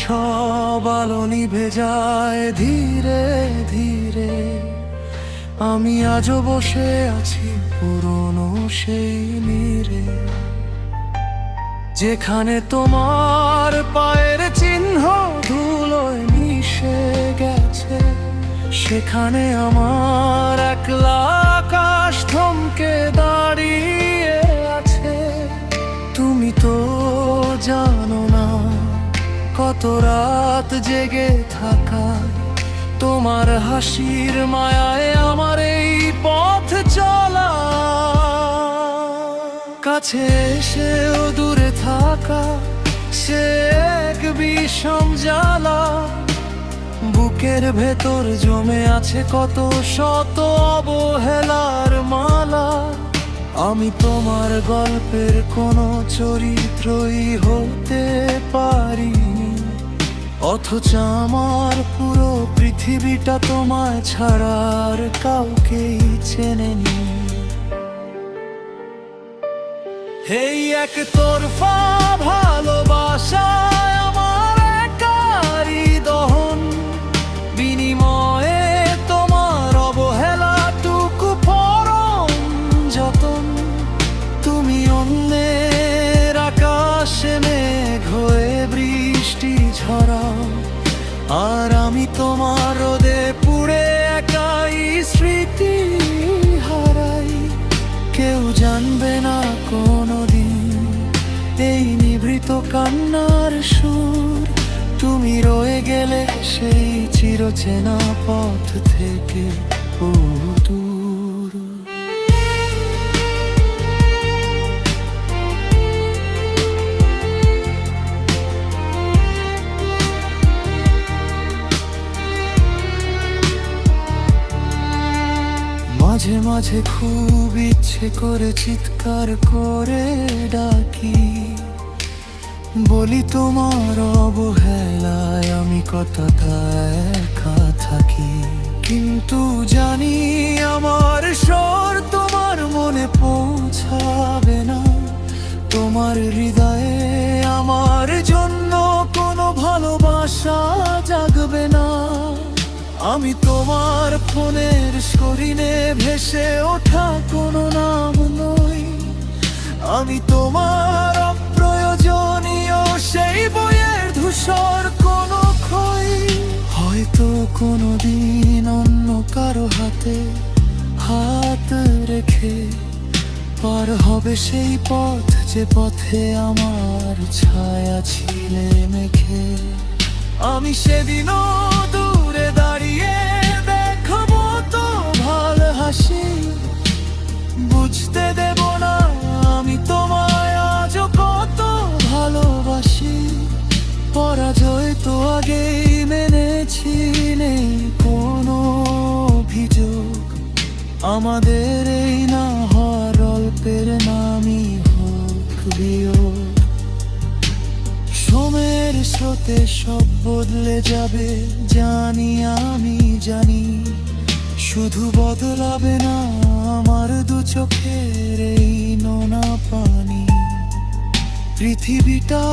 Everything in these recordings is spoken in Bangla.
সব আলো নিভে যায় ধীরে ধীরে। আমি আজও বসে আছি পুরনো সেই নীড়ে, যেখানে তোমার পায়ের চিহ্ন ধুলোয় মিশে গেছে। সেখানে আমার একলা আকাশ থমকে দাঁড়িয়ে আছে। তুমি তো জানো না কত রাত জেগে থাকা, তোমার হাসির মায়ায় আমার এই পথ চলা। কাছে এসেও দূরে থাকা সে এক বিষম জ্বালা। বুকের ভেতর জমে আছে কত শত অবহেলার মালা। আমি তোমার গল্পের কোনো চরিত্রই হতে পারিনি, অথচ আমার পুরো পৃথিবীটা তোমায় ছাড়ার কাউকেই চেনেনি। এই একতরফা ভালোবাসায় আমার একারই দহন, বিনিময়ে তোমার অবহেলাটুকু পরম যতন। তুমি অন্যের আকাশে মেঘ হয়ে বৃষ্টি ঝরাও, আর আমি তোমার রোদে পুড়ে একাই স্মৃতি হারাই। কেউ জানবে না কোনোদিন এই নিভৃত কান্নার সুর। তুমি রয়ে গেলে সেই চিরচেনা পথ থেকে দূর। মাঝে মাঝে খুব ইচ্ছে করে চিৎকার করে ডাকি, বলি তোমার অবহেলায় আমি কতটা একা থাকি। কিন্তু জানি আমার স্বর তোমার মনে পৌঁছাবে না, তোমার হৃদয়ে আমার জন্য কোনো ভালোবাসা জাগবে না। আমি তোমার ফোনের স্ক্রিনে ভেসে ওঠা কোনো নাম নই, আমি তোমার অপ্রয়োজনীয় সেই বইয়ের ধূসর কোনো খই। হয়তো কোনোদিন অন্য কারো হাতে হাত রেখে পার হবে সেই পথ, যে পথে আমার ছায়া ছিলে মেখে। আমি সেদিনও দূরে দাঁড়িয়ে দেখাবো তো ভালো হাসি, বুঝতে দেব না আমি তোমায় আজও কত ভালোবাসি। পরাজয় তো আগেই মেনেছি, নেই কোনো অভিযোগ। আমাদের এই না হওয়ার অল্পের নামই হোক বিয়োগ। সময়ের স্রোতে সব বদলে যাবে জানি, আমি জানি। শুধু বদলাবে না আমার দু চোখের এই নোনা পানি। পৃথিবীটা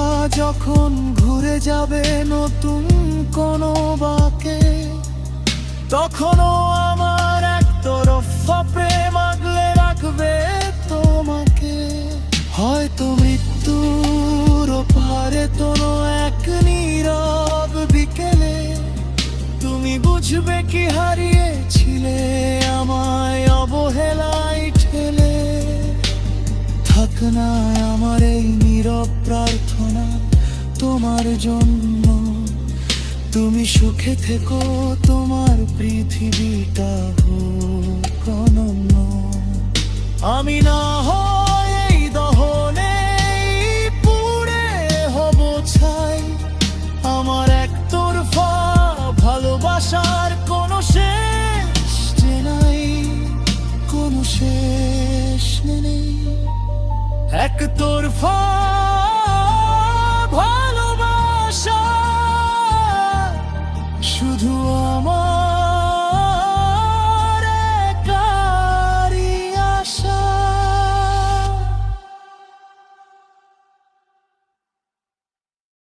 যখন ঘুরে যাবে নতুন কোনো বাঁকে, তখনও আমার একতরফা প্রেম আগলে রাখবে তোমাকে। হয়তো মৃত্যুর পারে কোনো এক নীরব বিকেলে তুমি বুঝবে কি হারিয়েছিলে আমায় অবহেলায় ঠেলে। থাক না আমার এই নীরব প্রার্থনা তোমার জন্য, তুমি সুখে থেকো, তোমার পৃথিবীটা হোক অনন্য। আমি না হয় এই দহনে পুড়ে হব ছাই, আমার একতরফা ভালোবাসার কোনো শেষ যে নাই, কোনো শেষ নেই। এক তো